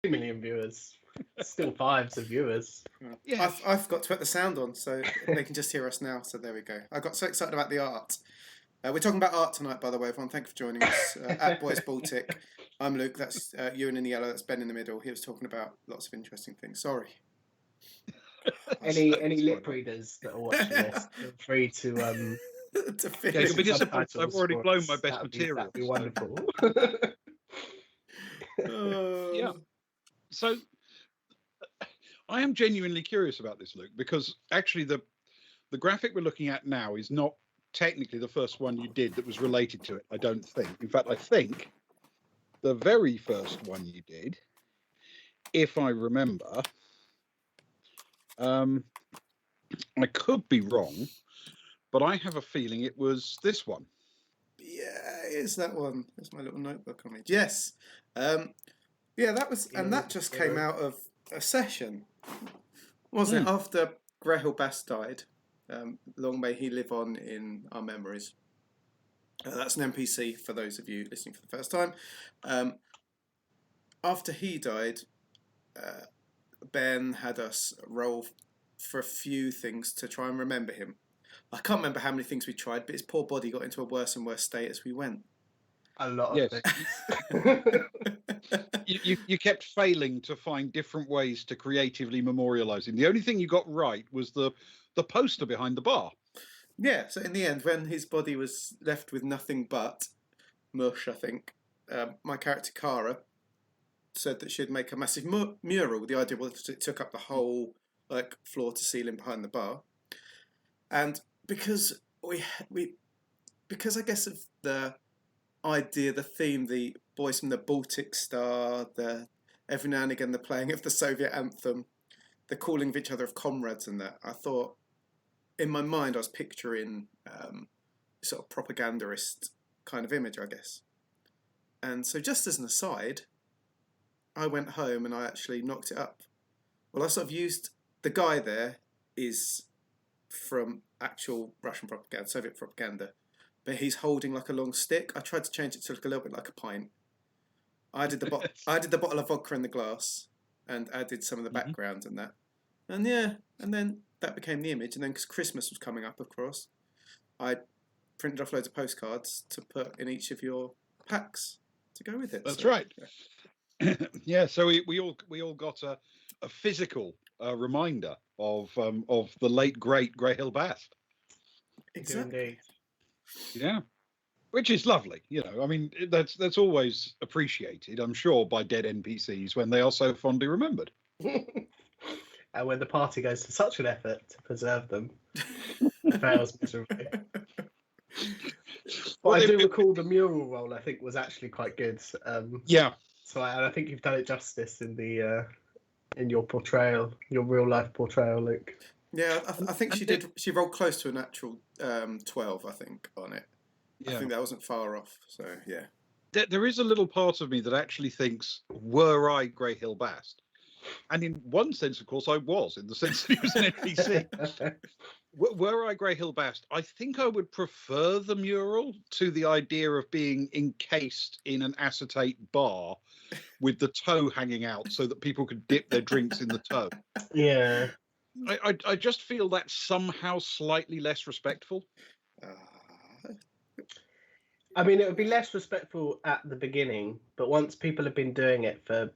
million viewers. Still fives of viewers. Yeah. I forgot to put the sound on, so they can just hear us now. So there we go. I got so excited about the art. We're talking about art tonight, by the way, everyone. Thank you for joining us. At Boys Baltic. I'm Luke. That's Ewan in the yellow. That's Ben in the middle. He was talking about lots of interesting things. Sorry. Any lip readers that are watching this, feel free to finish. You'll be disappointed. I've already blown my best material. That'd be wonderful. Yeah. So I am genuinely curious about this, Luke, because actually the graphic we're looking at now is not technically the first one you did that was related to it. I don't think. In fact, I think the very first one you did, if I remember, I could be wrong, but I have a feeling it was this one. Yeah, it's that one. There's my little notebook on it. Yes. Yeah, that was, and that just came out of a session, wasn't it? After Grahil Bass died. Long may he live on in our memories. That's an NPC for those of you listening for the first time. After he died, Ben had us roll for a few things to try and remember him. I can't remember how many things we tried, but his poor body got into a worse and worse state as we went. A lot of things. You kept failing to find different ways to creatively memorialise him. The only thing you got right was the poster behind the bar. Yeah, so in the end, when his body was left with nothing but mush, I think, my character Cara said that she'd make a massive mural. The idea was it took up the whole floor to ceiling behind the bar. And because because I guess of the idea, the theme, the boys from the Baltic Star, every now and again the playing of the Soviet anthem, the calling of each other of comrades and that, I thought, in my mind, I was picturing sort of propagandist kind of image, I guess. And so just as an aside, I went home and I actually knocked it up. Well, I sort of used, the guy there is from actual Russian propaganda, Soviet propaganda, but he's holding like a long stick. I tried to change it to look a little bit like a pint. I did the bottle of vodka in the glass and added some of the background and that. And yeah, and then that became the image. And then because Christmas was coming up, of course, I printed off loads of postcards to put in each of your packs to go with it. That's right. Yeah, so we all got a physical reminder of the late great Grahil Bass. Exactly. Yeah, which is lovely. You know, I mean, that's always appreciated, I'm sure, by dead NPCs when they are so fondly remembered. And when the party goes to such an effort to preserve them, fails miserably. But I do recall the mural role. I think was actually quite good. Yeah. So I think you've done it justice in the in your portrayal, your real life portrayal, Luke. Yeah, I think she did. She rolled close to a natural 12, I think, on it. Yeah. I think that wasn't far off. So yeah. There is a little part of me that actually thinks, were I Grahil Bass? And in one sense, of course, I was, in the sense that he was an NPC. Were I Grahil Bass, I think I would prefer the mural to the idea of being encased in an acetate bar with the toe hanging out so that people could dip their drinks in the toe. Yeah. I just feel that's somehow slightly less respectful. I mean, it would be less respectful at the beginning, but once people have been doing it for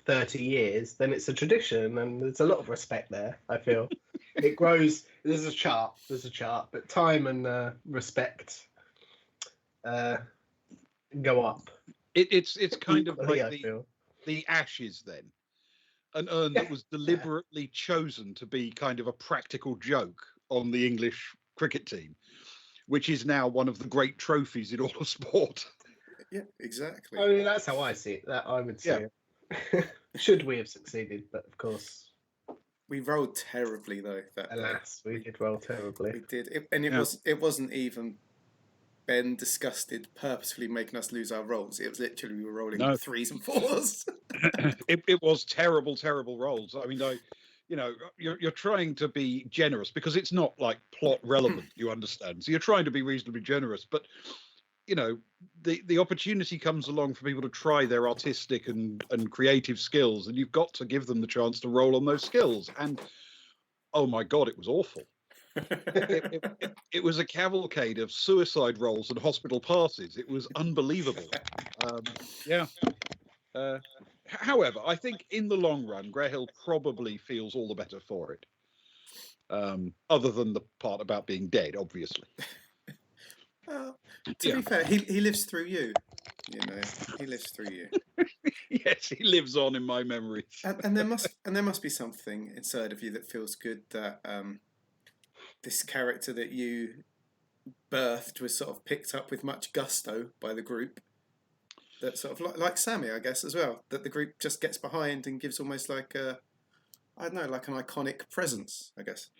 30 years, then it's a tradition and there's a lot of respect there, I feel. It grows. There's a chart, but time and respect go up. It's kind of Equally, like the Ashes then. An urn that was deliberately chosen to be kind of a practical joke on the English cricket team, which is now one of the great trophies in all of sport. Yeah, exactly. I mean, that's how I see it. That I would see it. Should we have succeeded? But of course, we rolled terribly though. Alas, we did roll terribly. We did, it wasn't even Ben disgusted, purposefully making us lose our rolls. It was literally we were rolling 3s and 4s. It was terrible rolls. I mean, you're trying to be generous because it's not like plot relevant. You understand? So you're trying to be reasonably generous, but the opportunity comes along for people to try their artistic and creative skills, and you've got to give them the chance to roll on those skills. And oh my God, it was awful. It was a cavalcade of suicide rolls and hospital passes. It was unbelievable. Yeah. However, I think in the long run, Greyhill probably feels all the better for it. Other than the part about being dead, obviously. Well, to be fair, he lives through you. He lives through you. Yes, he lives on in my memories. And there must be something inside of you that feels good that this character that you birthed was sort of picked up with much gusto by the group. That sort of like Sammy, I guess, as well. That the group just gets behind and gives almost like like an iconic presence, I guess.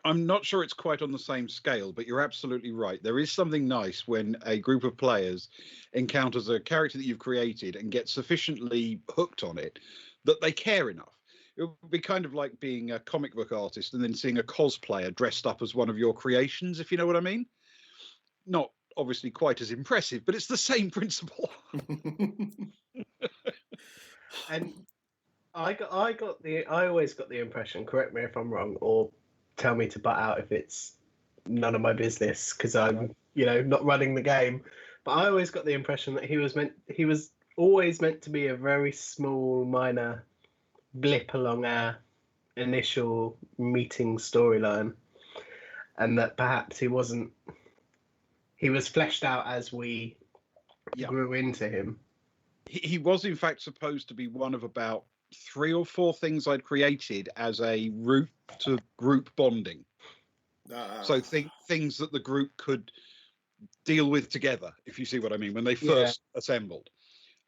I'm not sure it's quite on the same scale, but you're absolutely right. There is something nice when a group of players encounters a character that you've created and gets sufficiently hooked on it that they care enough. It would be kind of like being a comic book artist and then seeing a cosplayer dressed up as one of your creations, if you know what I mean. Not obviously quite as impressive, but it's the same principle. And I always got the impression, correct me if I'm wrong, or tell me to butt out if it's none of my business because I'm, not running the game. But I always got the impression that he was always meant to be a very small, minor blip along our initial meeting storyline, and that perhaps he was fleshed out as we grew into him. He was in fact supposed to be one of about 3 or 4 things I'd created as a route to group bonding. So things that the group could deal with together, if you see what I mean, when they first assembled.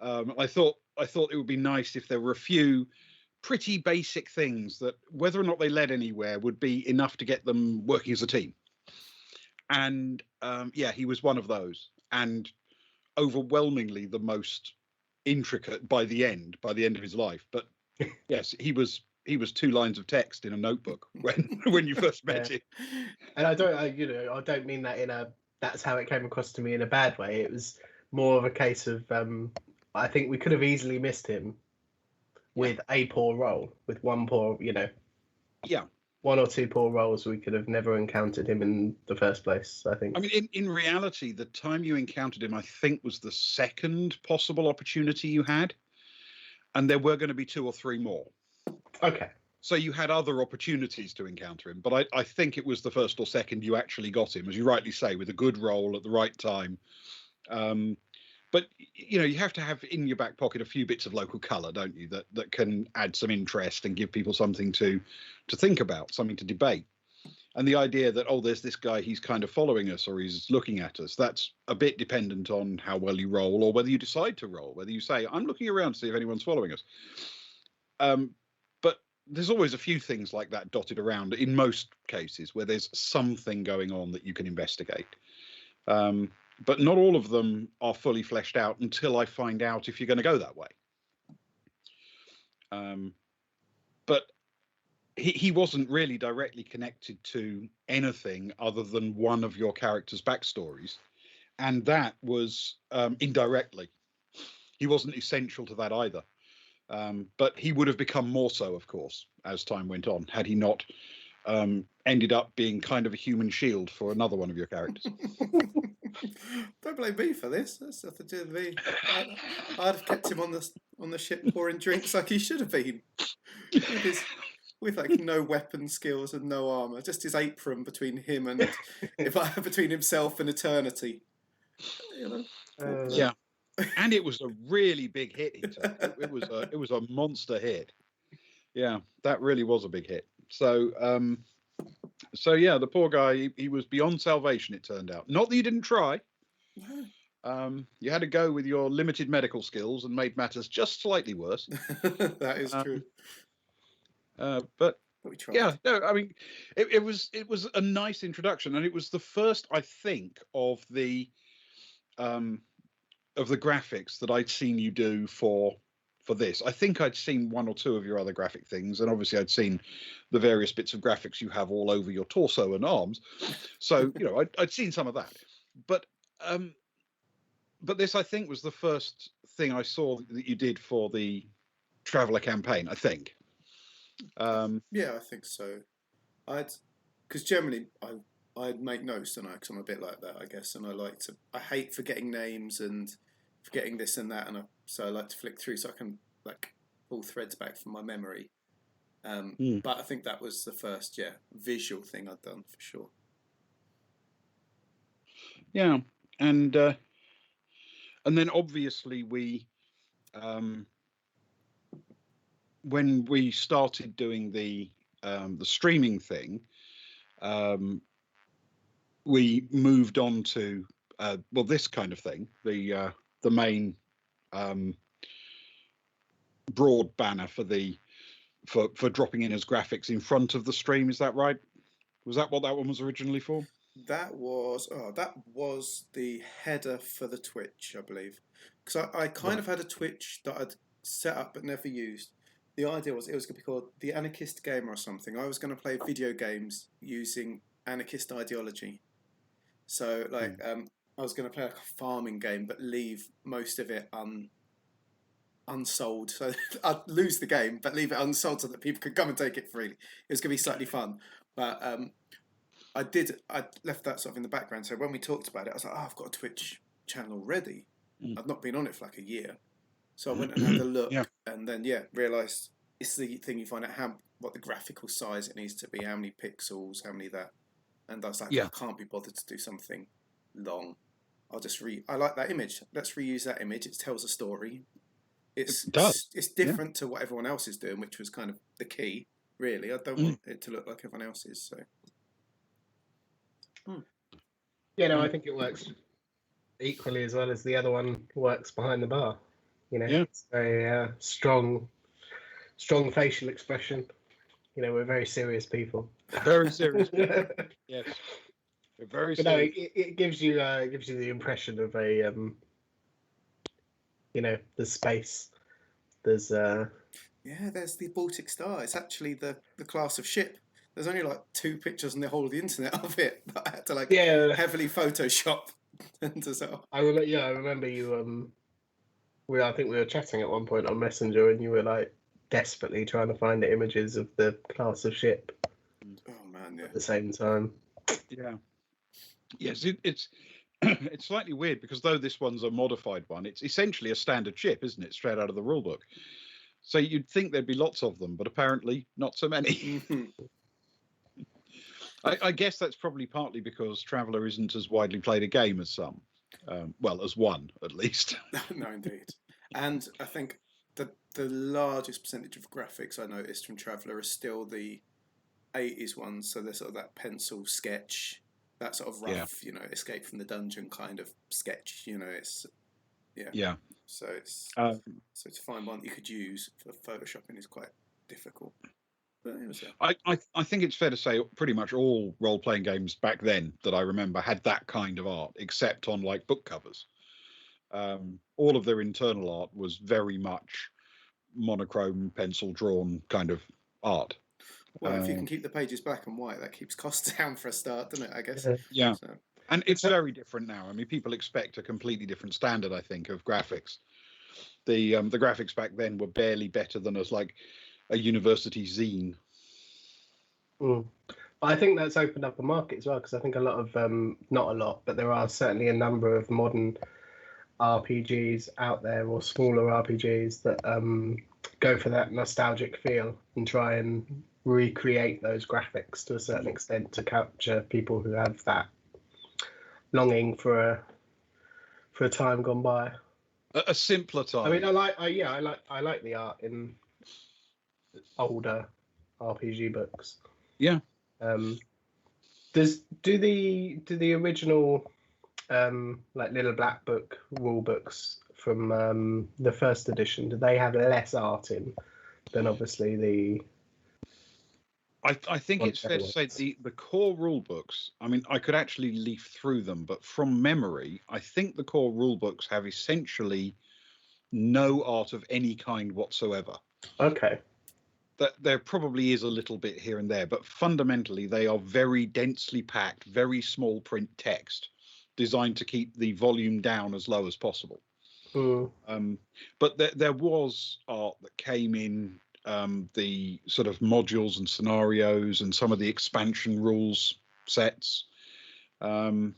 I thought it would be nice if there were a few pretty basic things that, whether or not they led anywhere, would be enough to get them working as a team. And he was one of those, and overwhelmingly the most intricate by the end of his life. But yes, he was 2 lines of text in a notebook when you first met him. And I don't mean that that's how it came across to me in a bad way. It was more of a case of I think we could have easily missed him with a poor roll, with one poor, 1 or 2 poor rolls. We could have never encountered him in the first place, I think. I mean, in reality, the time you encountered him, I think, was the second possible opportunity you had. And there were going to be 2 or 3 more. Okay. So you had other opportunities to encounter him. But I think it was the first or second you actually got him, as you rightly say, with a good roll at the right time. But, you have to have in your back pocket a few bits of local colour, don't you, that can add some interest and give people something to think about, something to debate. And the idea that, there's this guy, he's kind of following us or he's looking at us, that's a bit dependent on how well you roll or whether you decide to roll, whether you say, I'm looking around to see if anyone's following us. But there's always a few things like that dotted around in most cases where there's something going on that you can investigate. But not all of them are fully fleshed out until I find out if you're going to go that way. But he wasn't really directly connected to anything other than one of your character's backstories. And that was indirectly. He wasn't essential to that either. But he would have become more so, of course, as time went on, had he not ended up being kind of a human shield for another one of your characters. Don't blame me for this. That's nothing to do with me. I'd have kept him on the ship pouring drinks like he should have been, with like no weapon skills and no armor, just his apron between him and between himself and eternity. Yeah, and it was a really big hit. It was a monster hit. Yeah, that really was a big hit. So the poor guy, he was beyond salvation, it turned out. Not that you didn't try. You had to go with your limited medical skills and made matters just slightly worse. That is true. But we tried. Yeah, no, I mean, it was a nice introduction, and it was the first, I think, of the graphics that I'd seen you do for this. I think I'd seen 1 or 2 of your other graphic things, and obviously I'd seen the various bits of graphics you have all over your torso and arms. So, I'd seen some of that. But but this, I think, was the first thing I saw that you did for the Traveller campaign, I think. Yeah, I think so. Because generally I'd make notes, don't I? Because I'm a bit like that, I guess, and I hate forgetting names and forgetting this and that, so I like to flick through so I can like pull threads back from my memory. But I think that was the first, visual thing I'd done for sure. Yeah, and then obviously we, when we started doing the streaming thing, we moved on to this kind of thing, the main broad banner for dropping in as graphics in front of the stream. Is that right? Was that what that one was originally for? That was the header for the Twitch, I believe. Because I kind of had a Twitch that I'd set up but never used. The idea was it was going to be called The Anarchist Gamer or something. I was going to play video games using anarchist ideology. So, I was going to play like a farming game but leave most of it unsold. So I'd lose the game but leave it unsold so that people could come and take it freely. It was going to be slightly fun. But I left that sort of in the background. So when we talked about it, I was like, I've got a Twitch channel already. I've not been on it for like a year. So I went and had a look and then, realised it's the thing you find out what the graphical size it needs to be, how many pixels, how many that. And I was like, I can't be bothered to do something long. I'll just I like that image. Let's reuse that image. It tells a story. It does. It's different to what everyone else is doing, which was kind of the key, really. I don't want it to look like everyone else's, so... Yeah, no, I think it works equally as well as the other one works behind the bar. It's very strong facial expression. We're very serious people. Very serious people. Yes, we're very serious. No, it gives you the impression of a the space. There's there's the Baltic Star. It's actually the class of ship. There's only like 2 pictures on the whole of the internet of it that I had to heavily Photoshop. I remember you. I think we were chatting at one point on Messenger, and you were like desperately trying to find the images of the class of ship. Oh man, yeah. At the same time. Yeah. Yes, it's it's slightly weird because though this one's a modified one, it's essentially a standard ship, isn't it? Straight out of the rulebook. So you'd think there'd be lots of them, but apparently not so many. I guess that's probably partly because Traveller isn't as widely played a game as some. As one, at least. No, indeed. And I think the largest percentage of graphics I noticed from Traveller is still the 80s ones. So there's sort of that pencil sketch, that sort of rough, escape from the dungeon kind of sketch. It's So it's so to find one that you could use for photoshopping is quite difficult. But it was, I think it's fair to say pretty much all role-playing games back then that I remember had that kind of art, except on like book covers. All of their internal art was very much monochrome, pencil drawn kind of art. Well, if you can keep the pages black and white, that keeps costs down for a start, doesn't it? I guess. Yeah. So. And it's very different now. I mean, people expect a completely different standard, I think, of graphics. The graphics back then were barely better than a university zine. I think that's opened up a market as well, because I think a lot of not a lot, but there are certainly a number of modern RPGs out there, or smaller RPGs, that go for that nostalgic feel and try and recreate those graphics to a certain extent to capture people who have that longing for a time gone by, a simpler time. I mean, I like the art in older RPG books. Yeah. Do the original Little Black Book rule books from the first edition, do they have less art in than obviously the? I think it's fair to say the core rule books, I mean, I could actually leaf through them, but from memory, I think the core rule books have essentially no art of any kind whatsoever. Okay. There probably is a little bit here and there, but fundamentally they are very densely packed, very small print text designed to keep the volume down as low as possible. Mm. But there was art that came in the sort of modules and scenarios and some of the expansion rules sets, and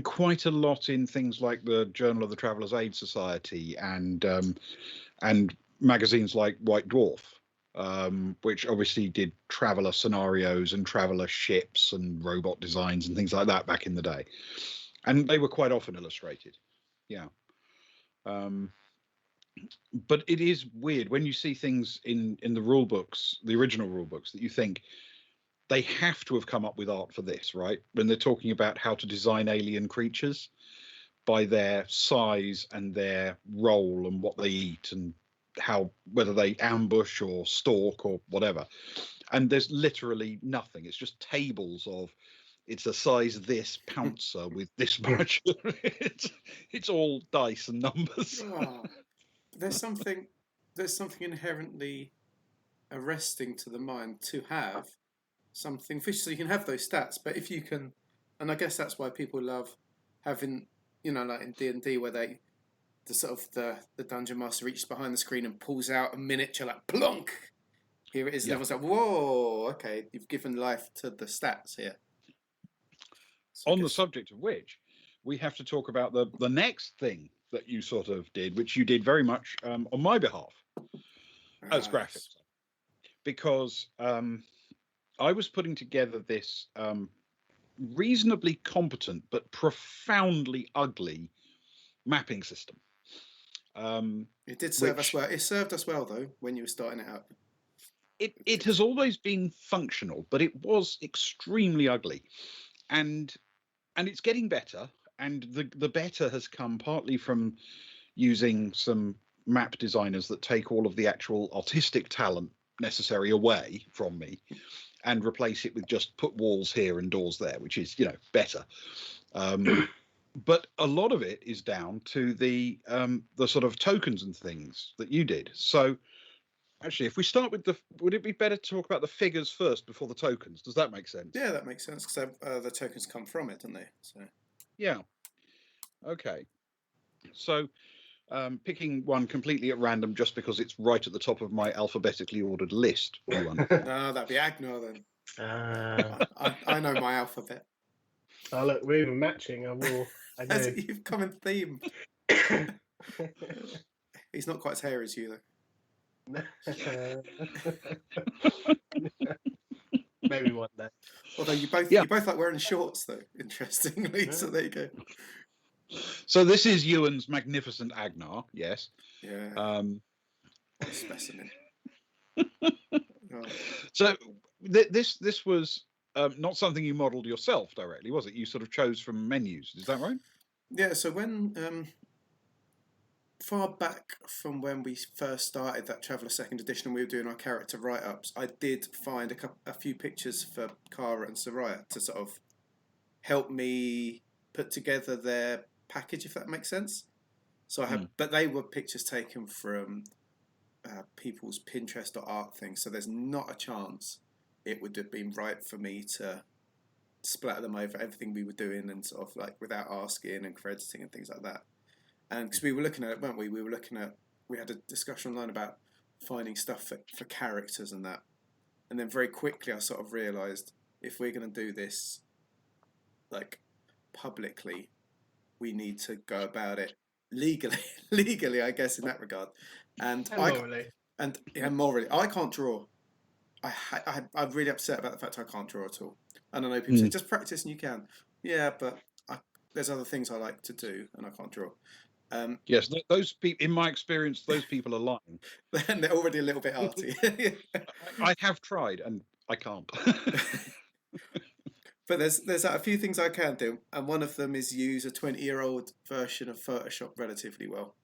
quite a lot in things like the Journal of the Traveller's Aid Society and magazines like White Dwarf, which obviously did traveller scenarios and traveller ships and robot designs and things like that back in the day, and they were quite often illustrated. Yeah. But it is weird when you see things in the rule books, the original rule books, that you think they have to have come up with art for this, right? When they're talking about how to design alien creatures by their size and their role and what they eat and how, whether they ambush or stalk or whatever. And there's literally nothing. It's just tables of, it's a size this pouncer with this much. It's all dice and numbers. Oh, there's something inherently arresting to the mind to have something fish, so you can have those stats. But if you can, and I guess that's why people love having, like in D&D, where the dungeon master reaches behind the screen and pulls out a miniature, like plonk, here it is. Yeah. And everyone's like, whoa, okay, you've given life to the stats here. So On the subject of which, we have to talk about the next thing that you sort of did, which you did very much on my behalf as graphics, because I was putting together this reasonably competent but profoundly ugly mapping system. It did serve us well. It served us well, though, when you were starting it out. It has always been functional, but it was extremely ugly, and it's getting better. And the better has come partly from using some map designers that take all of the actual artistic talent necessary away from me and replace it with just put walls here and doors there, which is, better. But a lot of it is down to the sort of tokens and things that you did. So actually, if we start with would it be better to talk about the figures first before the tokens? Does that make sense? Yeah, that makes sense, because the tokens come from it, don't they? So yeah. Okay. So picking one completely at random just because it's right at the top of my alphabetically ordered list. no, that'd be Agnar then. I know my alphabet. Oh look, we're even matching. I know. You've come in theme. He's not quite as hairy as you, though. Maybe one day. Although you both like wearing shorts, though. Interestingly, so there you go. So this is Ewan's magnificent Agnar, yes. Yeah. What a specimen. Oh. So this was not something you modelled yourself directly, was it? You sort of chose from menus, is that right? Yeah. So when far back from when we first started that Traveller Second Edition and we were doing our character write-ups, I did find a few pictures for Kara and Soraya to sort of help me put together their package, if that makes sense. So I had, but they were pictures taken from people's Pinterest or art things, so there's not a chance it would have been right for me to splatter them over everything we were doing and sort of like without asking and crediting and things like that. And because we were looking at it, weren't we? We had a discussion online about finding stuff for characters and that. And then very quickly I sort of realised, if we're going to do this like publicly, we need to go about it legally, I guess, in that regard. And morally. Morally. I can't draw. I'm really upset about the fact I can't draw at all. And I know people say, just practice and you can. Yeah, but there's other things I like to do and I can't draw. Yes, those people, in my experience, those people are lying. They're already a little bit arty. I have tried and I can't. But there's a few things I can do, and one of them is use a 20-year-old version of Photoshop relatively well,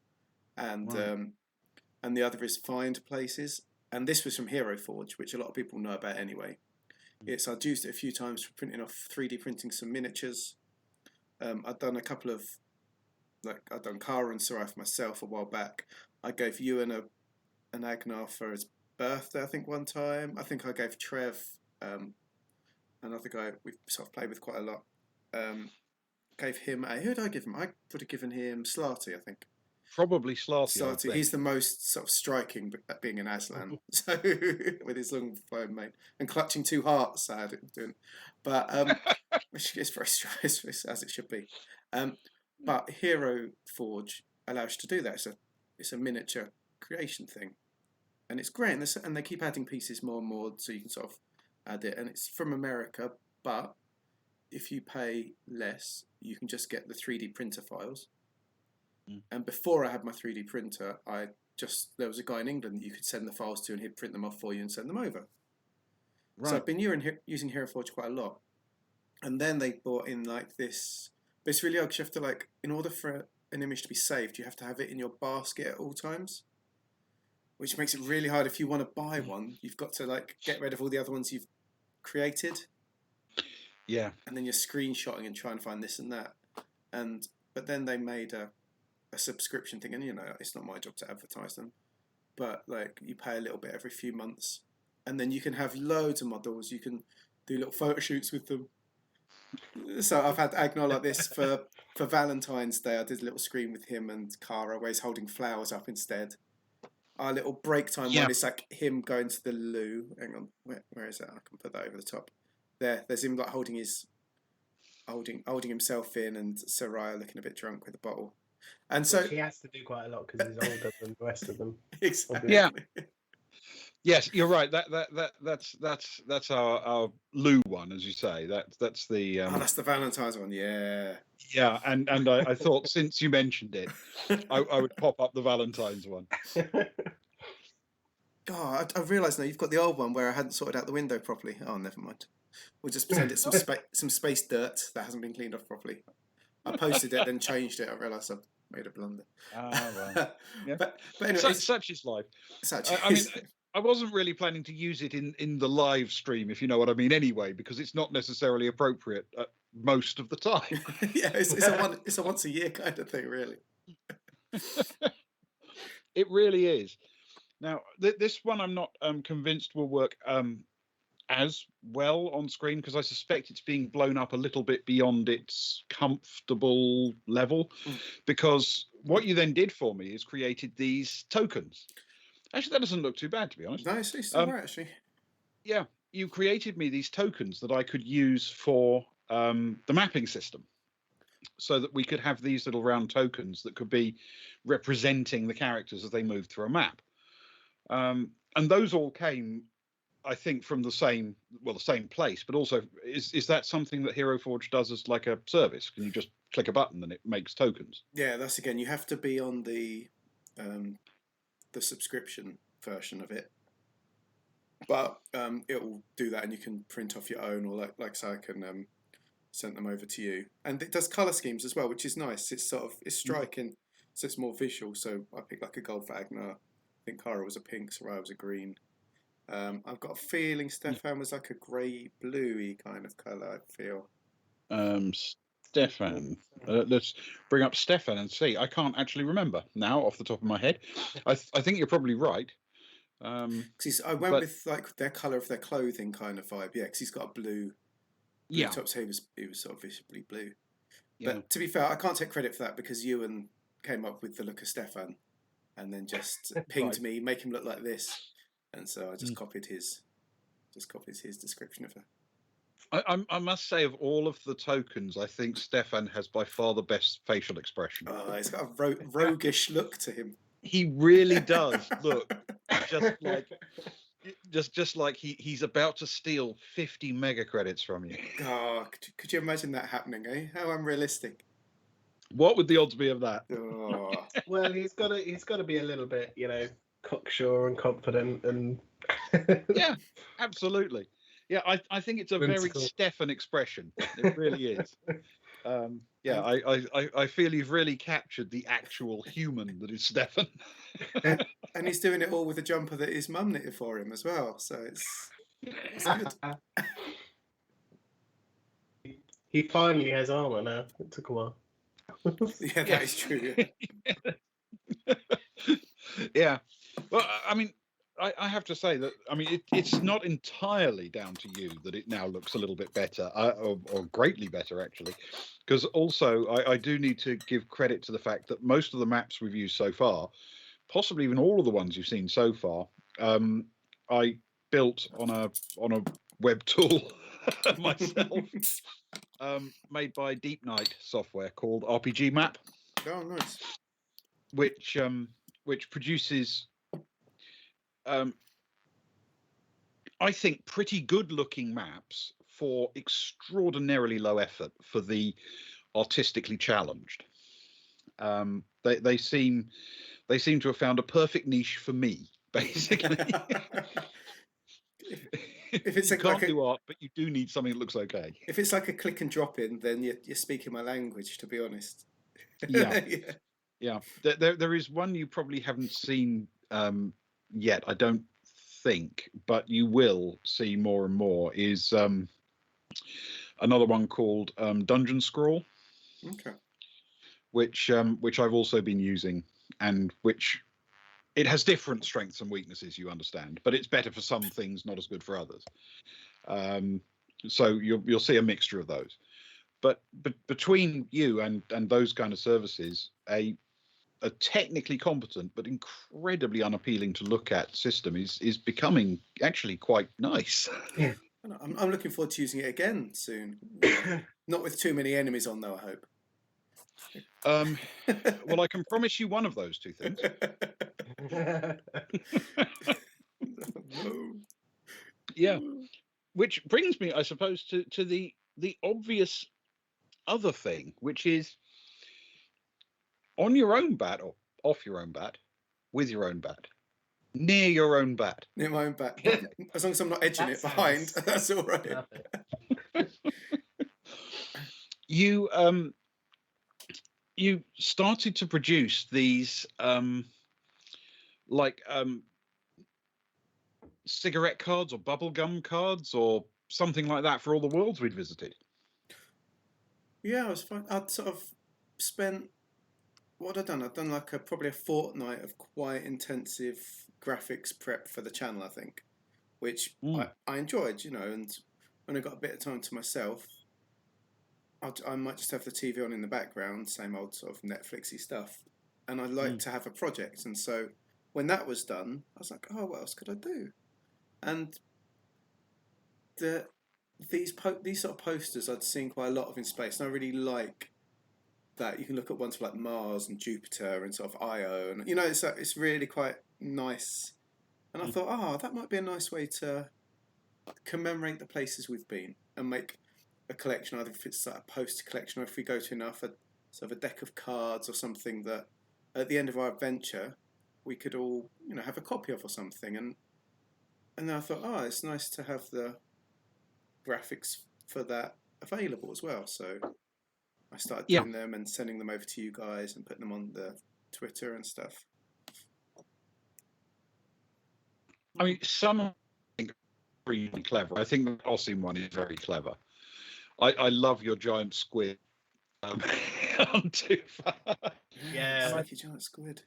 and and the other is find places. And this was from Hero Forge, which a lot of people know about anyway. I'd used it a few times for printing off 3D printing some miniatures. I'd done a couple of, I'd done Kara and Soraya for myself a while back. I gave Ewan an Agnar for his birthday, I think, one time. I think I gave Trev, another guy we've sort of played with quite a lot, gave him a. Who did I give him? I would have given him Slarty, I think. Probably Slarty. Slarty. He's the most sort of striking at being an Aslan. So with his long foam mane and clutching two hearts, sad doing, but which is very as it should be. But Hero Forge allows you to do that. It's a miniature creation thing, and it's great. And they keep adding pieces more and more, so you can sort of add it. And it's from America, but if you pay less, you can just get the 3D printer files. And before I had my 3D printer, there was a guy in England that you could send the files to, and he'd print them off for you and send them over. Right. So I've been using Hero Forge quite a lot. And then they brought in like this, but it's really odd because you have to like, in order for an image to be saved, you have to have it in your basket at all times, which makes it really hard. If you want to buy one, you've got to like get rid of all the other ones you've created. Yeah. And then you're screenshotting and trying to find this and that. But then they made a subscription thing, and it's not my job to advertise them, but like you pay a little bit every few months, and then you can have loads of models. You can do little photo shoots with them. So I've had Agnar like this for Valentine's Day. I did a little screen with him and Cara where he's holding flowers up instead. Our little break time one is like him going to the loo. Hang on, where is that? I can put that over the top. There's him like holding himself in, and Soraya looking a bit drunk with a bottle. And so he has to do quite a lot because he's older than the rest of them. Exactly. Yeah. Yes, you're right. That's our Lou one, as you say. That's the. That's the Valentine's one. Yeah. Yeah, and I thought since you mentioned it, I would pop up the Valentine's one. God, I realised now you've got the old one where I hadn't sorted out the window properly. Oh, never mind. We'll just pretend it's some space dirt that hasn't been cleaned off properly. I posted it, then changed it. I realised I've made a blunder. Right. Yeah. But anyway, such is life. I mean, I wasn't really planning to use it in the live stream, if you know what I mean, anyway, because it's not necessarily appropriate most of the time. Yeah, it's a once a year kind of thing, really. It really is. Now, this one I'm not convinced will work as well on screen, because I suspect it's being blown up a little bit beyond its comfortable level, because what you then did for me is created these tokens. Actually, that doesn't look too bad, to be honest. No, it's all right, actually. Yeah, you created me these tokens that I could use for the mapping system, so that we could have these little round tokens that could be representing the characters as they move through a map. And those all came, I think, from the same place, but also is that something that Hero Forge does as like a service? Can you just click a button and it makes tokens? Yeah, that's again, you have to be on the subscription version of it, but it will do that, and you can print off your own, or like so I can send them over to you, and it does color schemes as well, which is nice. It's striking, so it's more visual. So I picked like a gold for Agnar. I think Cara was a pink, Soraya was a green. I've got a feeling Stefan was like a grey bluey kind of colour, I feel. Stefan. Let's bring up Stefan and see. I can't actually remember now off the top of my head. I think you're probably right. I went with like their colour of their clothing kind of vibe. Yeah, because he's got a blue top, so he was sort of visibly blue. Yeah. But to be fair, I can't take credit for that, because Ewan came up with the look of Stefan and then just pinged me, make him look like this. And so I just copied his description of her. I must say, of all of the tokens, I think Stefan has by far the best facial expression. He's got a roguish look to him. He really does look just like he's about to steal 50 mega credits from you. Oh, could you imagine that happening? How unrealistic! What would the odds be of that? Oh. Well, he's got to be a little bit, cocksure and confident, and yeah, absolutely. Yeah, I think it's a very Stefan expression. It really is. I feel you've really captured the actual human that is Stefan. And he's doing it all with a jumper that his mum knitted for him as well. So it's good. He finally has armour now. It took a while. Yeah, that is true. Yeah. Well, I mean, I have to say that, I mean, it's not entirely down to you that it now looks a little bit better, or greatly better, actually. Because also, I do need to give credit to the fact that most of the maps we've used so far, possibly even all of the ones you've seen so far, I built on a web tool myself, made by Deep Night software called RPG Map, Oh, nice. which produces, I think, pretty good looking maps for extraordinarily low effort for the artistically challenged. They seem to have found a perfect niche for me, basically. If it's you like can't do art, but you do need something that looks okay. If it's like a click and drop in, then you're speaking my language, to be honest. Yeah. Yeah. Yeah. There is one you probably haven't seen yet, I don't think, but you will see more and more, is another one called Dungeon Scrawl, Okay. which I've also been using, and which it has different strengths and weaknesses, you understand, but it's better for some things, not as good for others. So you'll see a mixture of those. But between you and those kind of services, a technically competent but incredibly unappealing to look at system is becoming actually quite nice. Yeah. I'm looking forward to using it again soon. Not with too many enemies on, though, I hope. Well, I can promise you one of those two things. No. Yeah, which brings me, I suppose, to the obvious other thing, which is on your own bat or off your own bat, with your own bat, near your own bat. Near my own back. As long as I'm not edging That it behind, sounds that's all right. You started to produce these cigarette cards or bubblegum cards or something like that for all the worlds we'd visited. Yeah, it was fun. I'd sort of spent, what I'd done like probably a fortnight of quite intensive graphics prep for the channel, I think, which I enjoyed, and when I got a bit of time to myself, I might just have the TV on in the background, same old sort of Netflixy stuff, and I'd like to have a project. And so when that was done, I was like, oh, what else could I do? And these sort of posters I'd seen quite a lot of in space, and I really like that. You can look at ones for like Mars and Jupiter and sort of Io, and it's really quite nice. And I thought, that might be a nice way to commemorate the places we've been and make a collection, either if it's like a poster collection or if we go to enough, a sort of a deck of cards or something that at the end of our adventure we could all have a copy of or something. And then I thought, it's nice to have the graphics for that available as well. So I started doing them and sending them over to you guys and putting them on the Twitter and stuff. I mean, some I think are really clever. I think the Osim one is very clever. I love your giant squid on Tufa. Yeah. I like your giant squid.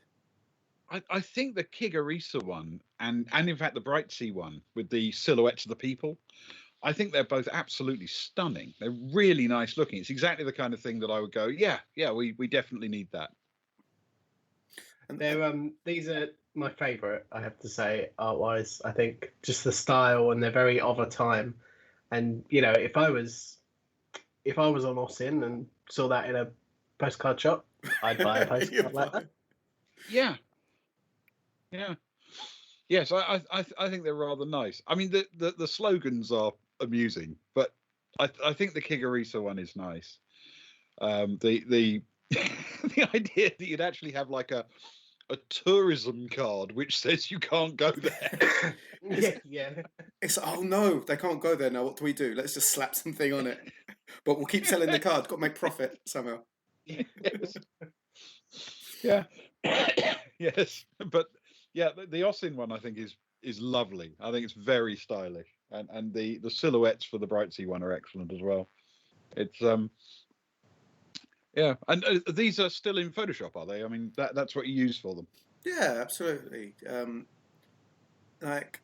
I think the Kigarisa one and in fact the Brightsea one with the silhouettes of the people, I think they're both absolutely stunning. They're really nice looking. It's exactly the kind of thing that I would go, yeah, we definitely need that. And they're these are my favourite, I have to say, art-wise. I think just the style, and they're very of a time. And if I was on Osin and saw that in a postcard shop, I'd buy a postcard like that. Yeah. Yes, I think they're rather nice. I mean, the slogans are amusing, but I think the Kigarisa one is nice. The the idea that you'd actually have like a tourism card which says you can't go there. Yeah. It's no, they can't go there now. What do we do? Let's just slap something on it. But we'll keep selling the card. Got to make profit somehow. Yes. Yeah. Yes, but yeah, the Osin one I think is lovely. I think it's very stylish, and the silhouettes for the Brightsea one are excellent as well. It's yeah, and these are still in Photoshop, are they? I mean, that's what you use for them. Yeah, absolutely. like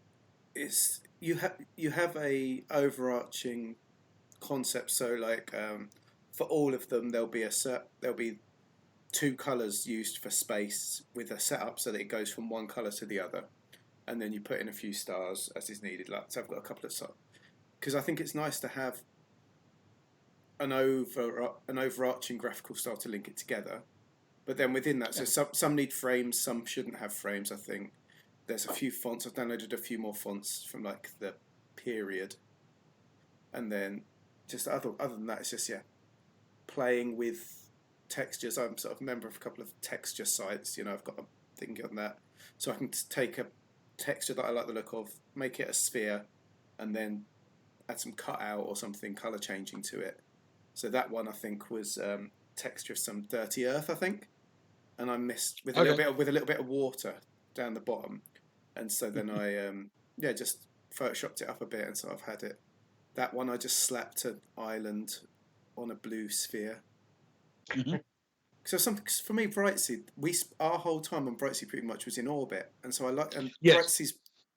it's you have a overarching concept. So like for all of them, there'll be two colors used for space with a setup so that it goes from one color to the other, and then you put in a few stars as is needed. Like so, I've got a couple of because I think it's nice to have an overarching graphical style to link it together. But then within that, so some need frames, some shouldn't have frames. I think there's a few fonts. I've downloaded a few more fonts from like the period, and then just other than that, it's just playing with textures. I'm sort of a member of a couple of texture sites. You know, I've got a thing on that, so I can take a texture that I like the look of, make it a sphere, and then add some cutout or something color changing to it. So that one I think was texture of some dirty earth, I think, and I missed with a little bit of water down the bottom, and so then I just photoshopped it up a bit, and so I've had it. That one I just slapped an island on a blue sphere. Mm-hmm. So for me, Brightsea, our whole time on Brightsea pretty much was in orbit, and so Yes. Brightsea's,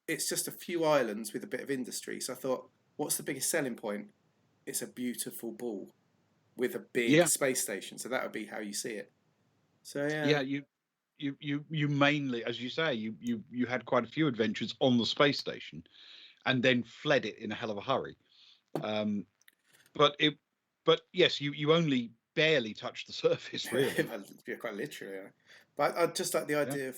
it's just a few islands with a bit of industry. So I thought, what's the biggest selling point? It's a beautiful ball with a big space station. So that would be how you see it. So you mainly, as you say, you had quite a few adventures on the space station, and then fled it in a hell of a hurry. But yes, you only barely touched the surface, really. Quite literally. Yeah. But I just like the idea of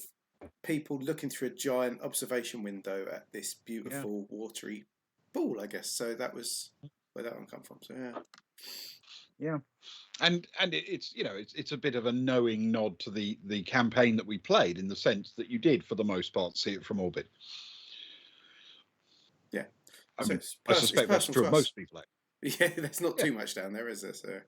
people looking through a giant observation window at this beautiful watery ball, I guess. So that was where that one come from. So yeah. And it's a bit of a knowing nod to the campaign that we played, in the sense that you did, for the most part, see it from orbit. Yeah. I mean, I suspect that's true of most people. Yeah, there's not too much down there, is there? So.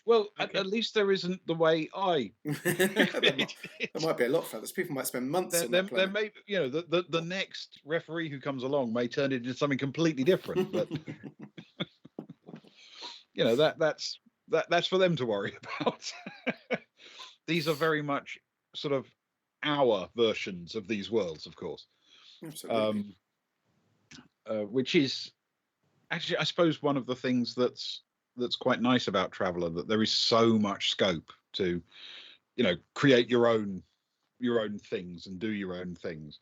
Well, at least there isn't the way I. There might be a lot further. People might spend months on that planet. There may, the next referee who comes along may turn it into something completely different. But that's for them to worry about. These are very much sort of our versions of these worlds, of course. Absolutely. Which is actually, I suppose, one of the things that's quite nice about Traveller, that there is so much scope to, create your own things and do your own things.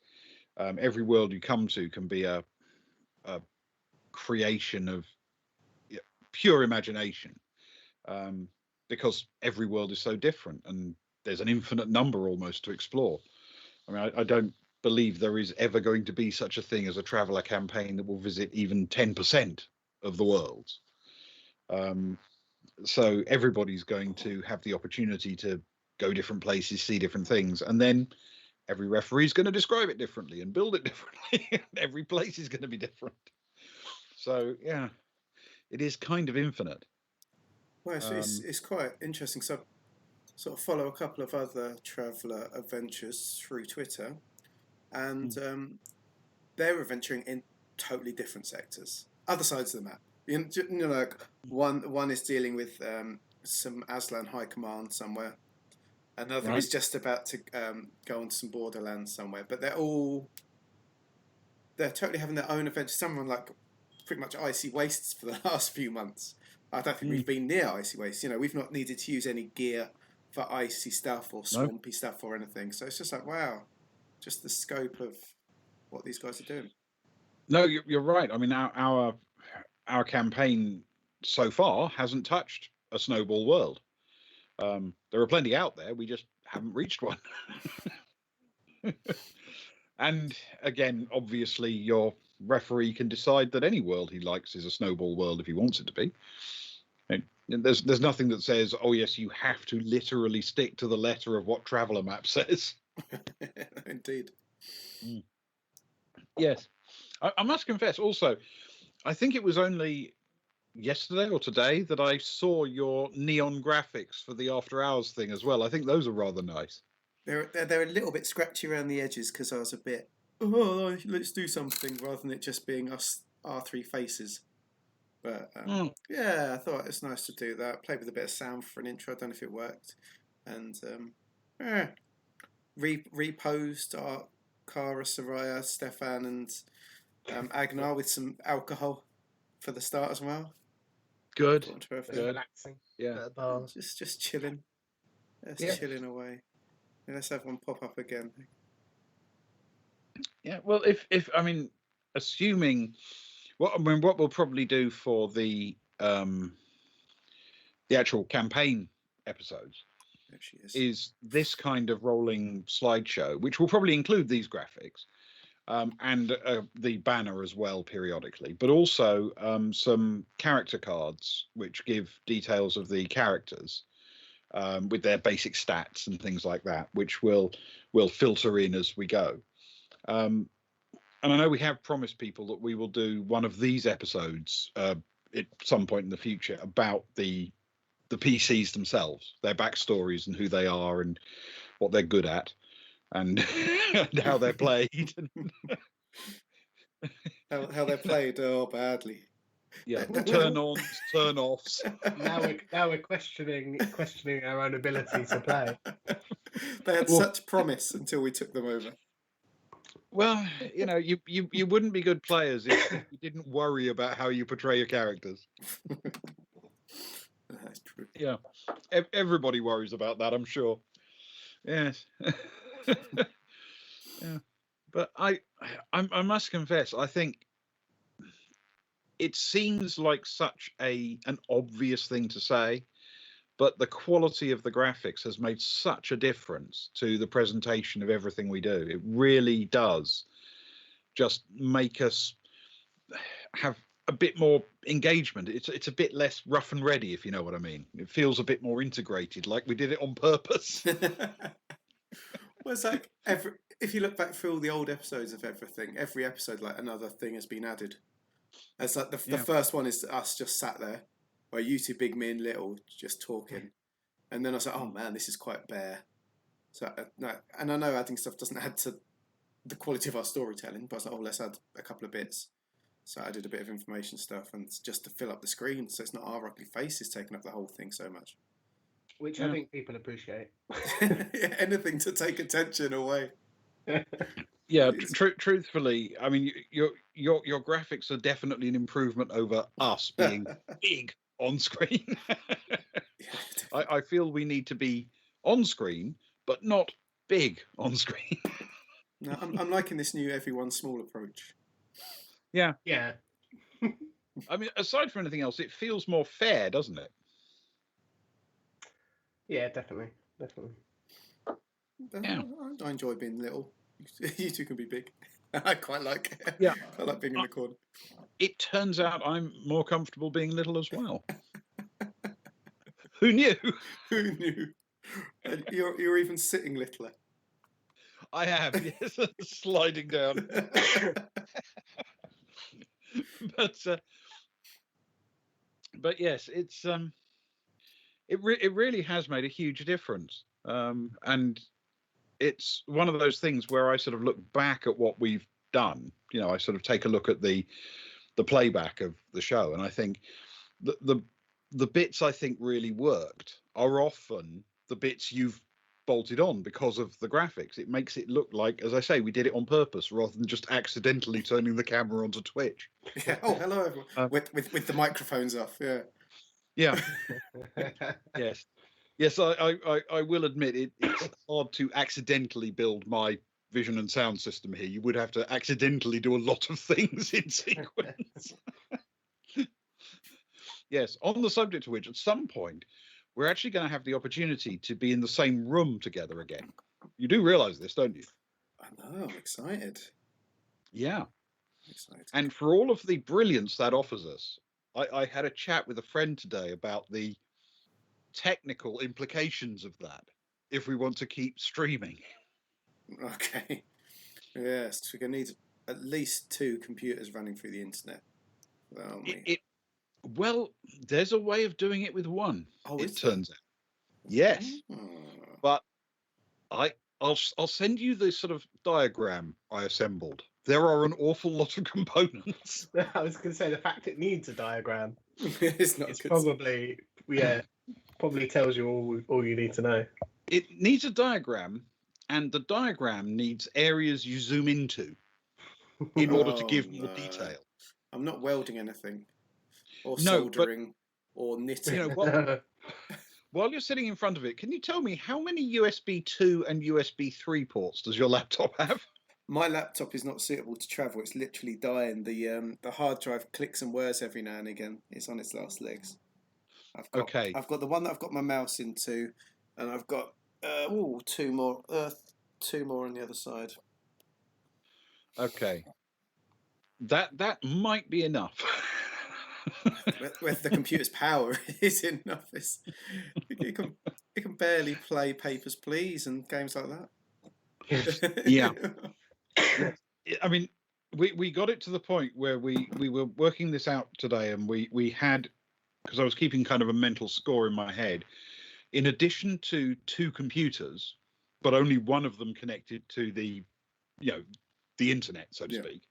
Every world you come to can be a creation of pure imagination, because every world is so different, and there's an infinite number almost to explore. I mean, I don't believe there is ever going to be such a thing as a Traveller campaign that will visit even 10% of the worlds. So everybody's going to have the opportunity to go different places, see different things, and then every referee is going to describe it differently and build it differently. Every place is going to be different. So it is kind of infinite. Well, it's quite interesting. So I sort of follow a couple of other Traveller adventures through Twitter, and they're adventuring in totally different sectors, other sides of the map. Like one is dealing with some Aslan High Command somewhere. Another is just about to go on some Borderlands somewhere. But they're totally having their own adventures. Someone like pretty much Icy Wastes for the last few months. I don't think we've been near Icy Wastes. We've not needed to use any gear for icy stuff or swampy stuff or anything. So it's just like, wow, just the scope of what these guys are doing. No, you're right. I mean, our campaign so far hasn't touched a snowball world. There are plenty out there. We just haven't reached one. And again, obviously, your referee can decide that any world he likes is a snowball world if he wants it to be. And there's nothing that says, oh yes, you have to literally stick to the letter of what Traveller map says. Indeed. Yes. I must confess also, I think it was only yesterday or today that I saw your neon graphics for the After Hours thing as well. I think those are rather nice. They're a little bit scratchy around the edges because I was a bit, let's do something, rather than it just being us, our three faces. But I thought it's nice to do that. Played with a bit of sound for an intro. I don't know if it worked. And reposed our Kara, Soraya, Stefan, and Agnar with some alcohol for the start as well. Good. Brought 'em to everything. Good. Relaxing. Yeah. At the bar. Just chilling. Just chilling away. Yeah, let's have one pop up again. Yeah. Well, if I mean, assuming what we'll probably do for the actual campaign episodes There she is this kind of rolling slideshow, which will probably include these graphics and the banner as well periodically, but also some character cards which give details of the characters with their basic stats and things like that, which will filter in as we go. And I know we have promised people that we will do one of these episodes at some point in the future about the PCs themselves, their backstories and who they are and what they're good at and, and how they're played. how they're played badly. Yeah, turn ons, turn offs. Now we're questioning our own ability to play. They had such promise until we took them over. Well, you know, you wouldn't be good players if you didn't worry about how you portray your characters. That's true. Yeah, everybody worries about that, I'm sure. Yes. Yeah, but I must confess, I think it seems like such an obvious thing to say, but the quality of the graphics has made such a difference to the presentation of everything we do. It really does just make us have a bit more engagement. It's a bit less rough and ready, if you know what I mean. It feels a bit more integrated, like we did it on purpose. Well, it's like if you look back through all the old episodes of everything, every episode, like another thing has been added. It's like the first one is us just sat there, where you two, big, me and little, just talking. And then I was like, oh man, this is quite bare. So no, and I know adding stuff doesn't add to the quality of our storytelling, but I was like, oh, let's add a couple of bits. So I did a bit of information stuff, and just to fill up the screen, so it's not our ugly faces taking up the whole thing so much. Which I think people appreciate. Yeah, anything to take attention away. Yeah, truthfully, I mean, your graphics are definitely an improvement over us being big on screen. I feel we need to be on screen, but not big on screen. No, I'm liking this new everyone small approach. Yeah. Yeah. I mean, aside from anything else, it feels more fair, doesn't it? Yeah, definitely. Yeah. I enjoy being little. You two can be big. I quite like it. Yeah. I like being in the corner. It turns out I'm more comfortable being little as well. Who knew? Who knew? And you're even sitting littler. I have, yes, sliding down. But yes, it's it really has made a huge difference, and it's one of those things where I sort of look back at what we've done. You know, I sort of take a look at the playback of the show, and I think the bits I think really worked are often the bits you've bolted on because of the graphics. It makes it look like, as I say, we did it on purpose rather than just accidentally turning the camera onto Twitch. Yeah. Oh, hello everyone. With the microphones off. Yeah. Yeah. Yes. I will admit it's hard to accidentally build my vision and sound system here. You would have to accidentally do a lot of things in sequence. Yes. On the subject of which, at some point, we're actually going to have the opportunity to be in the same room together again. You do realise this, don't you? I know. I'm excited. Yeah. Excited. And for all of the brilliance that offers us, I had a chat with a friend today about the technical implications of that if we want to keep streaming. Okay. Yes, we're going to need at least 2 computers running through the internet. Well, there's a way of doing it with one. Oh, it turns out. Yes, but I'll send you the sort of diagram I assembled. There are an awful lot of components. I was going to say the fact it needs a diagram. It's probably tells you all you need to know. It needs a diagram, and the diagram needs areas you zoom into in order to give more detail. I'm not welding anything, or No, but soldering, or knitting. you know what? While you're sitting in front of it, can you tell me how many USB 2 and USB 3 ports does your laptop have? My laptop is not suitable to travel. It's literally dying. The hard drive clicks and whirs every now and again. It's on its last legs. I've got the one that I've got my mouse into, and I've got two more on the other side. Okay, that might be enough. Whether the computer's power is enough, it can barely play Papers, Please and games like that. Yeah. I mean, we got it to the point where we were working this out today, and we had, because I was keeping kind of a mental score in my head, in addition to 2 computers, but only one of them connected to the internet, so to speak.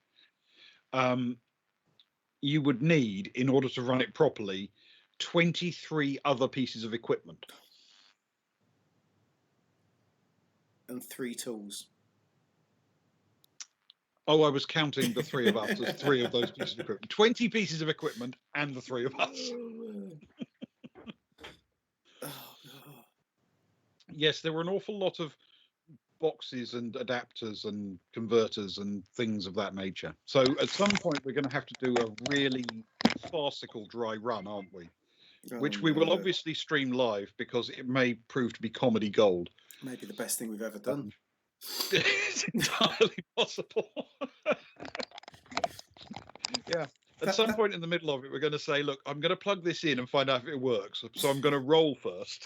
You would need, in order to run it properly, 23 other pieces of equipment. And 3 tools. Oh, I was counting the 3 of us as 3 of those pieces of equipment. 20 pieces of equipment and the 3 of us. Yes, there were an awful lot of boxes and adapters and converters and things of that nature. So at some point we're going to have to do a really farcical dry run, aren't we? Which we will obviously stream live, because it may prove to be comedy gold. Maybe the best thing we've ever done. It's entirely possible. Yeah. At some point in the middle of it, we're going to say, look, I'm going to plug this in and find out if it works. So I'm going to roll first.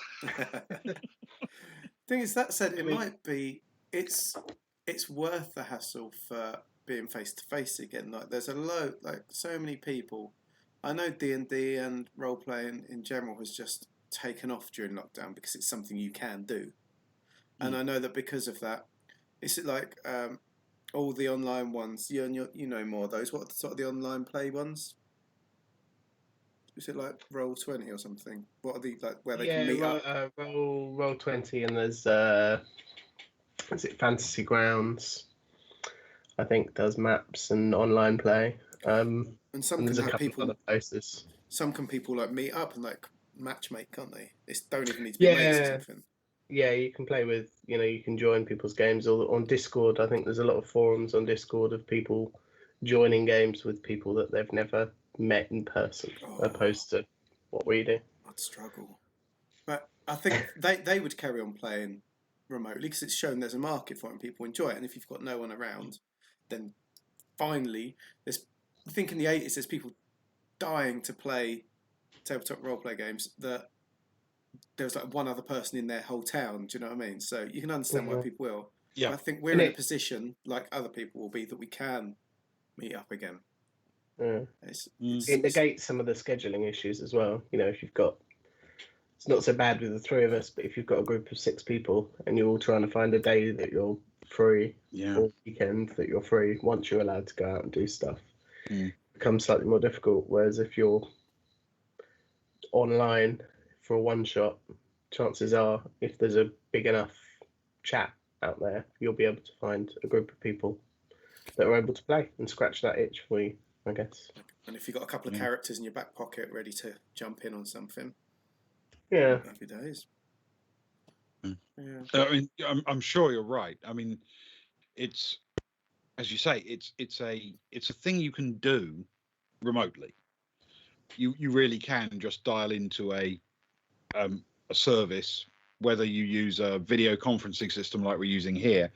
Thing is, that said, might be, it's worth the hassle for being face to face again. Like, there's so many people. I know D&D and role playing in general has just taken off during lockdown because it's something you can do, and I know that because of that, it's like all the online ones. You know more of those. What are sort of the online play ones? Is it like Roll20 or something? What are the where they can meet up? Roll20, and there's is it Fantasy Grounds? I think does maps and online play. And some and can there's a have couple people. of other places. Some can people meet up and matchmake, can't they? It don't even need to be mates or something. Yeah, you can play with. You can join people's games, or on Discord. I think there's a lot of forums on Discord of people joining games with people that they've never met in person, opposed to what we do. I'd struggle, but I think they would carry on playing remotely because it's shown there's a market for it and people enjoy it. And if you've got no one around, then finally, I think in the 80s there's people dying to play tabletop roleplay games that there was one other person in their whole town. Do you know what I mean? So you can understand why people will. Yeah, but I think we're in a position like other people will be that we can meet up again. It negates some of the scheduling issues as well. If you've got, it's not so bad with the 3 of us, but if you've got a group of 6 people and you're all trying to find a day that you're free, or weekend that you're free, once you're allowed to go out and do stuff, it becomes slightly more difficult. Whereas if you're online for a one shot, chances are, if there's a big enough chat out there, you'll be able to find a group of people that are able to play and scratch that itch for you, I guess. And if you've got a couple of characters in your back pocket ready to jump in on something, happy days. I mean, I'm sure you're right. I mean, it's, as you say, it's a thing you can do remotely. You really can just dial into a service, whether you use a video conferencing system like we're using here,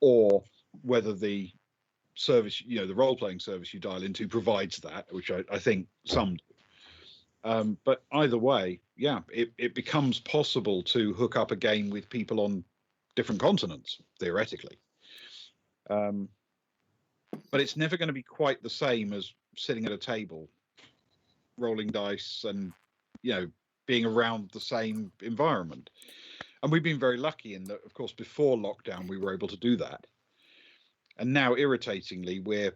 or whether the service, the role-playing service you dial into provides that, which I think some do. But either way, it becomes possible to hook up a game with people on different continents, theoretically. But it's never going to be quite the same as sitting at a table, rolling dice, and being around the same environment. And we've been very lucky in that, of course, before lockdown we were able to do that. And now, irritatingly, we're